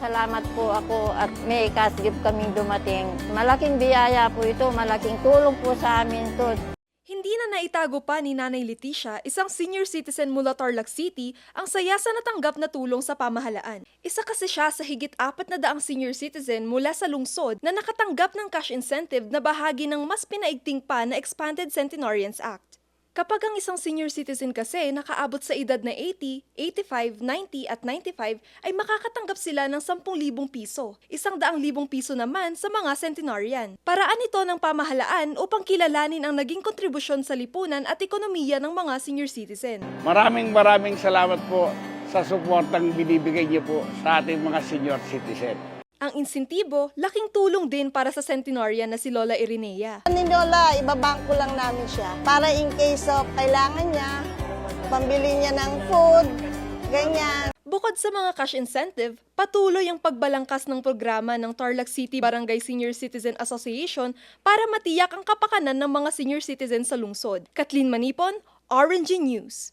Nagpapasalamat po ako at may cash gift kaming dumating. Malaking biyaya po ito, malaking tulong po sa amin to. Hindi na naitago pa ni Nanay Leticia, isang senior citizen mula Tarlac City, ang saya sa natanggap na tulong sa pamahalaan. Isa kasi siya sa higit 400 senior citizen mula sa lungsod na nakatanggap ng cash incentive na bahagi ng mas pinaigting pa na Expanded Centenarians Act. Kapag ang isang senior citizen kasi nakaabot sa edad na 80, 85, 90 at 95 ay makakatanggap sila ng 10,000 piso. 100,000 piso naman sa mga centenarian. Paraan ito ng pamahalaan upang kilalanin ang naging kontribusyon sa lipunan at ekonomiya ng mga senior citizen. Maraming salamat po sa suportang binibigay niyo po sa ating mga senior citizen. Ang insentibo, laking tulong din para sa centenarian na si Lola Irinea. Ni Lola, ibabangko lang namin siya para in case of kailangan niya, pambili niya ng food, ganyan. Bukod sa mga cash incentive, patuloy ang pagbalangkas ng programa ng Tarlac City Barangay Senior Citizen Association para matiyak ang kapakanan ng mga senior citizen sa lungsod. Kathleen Manipon, RNG News.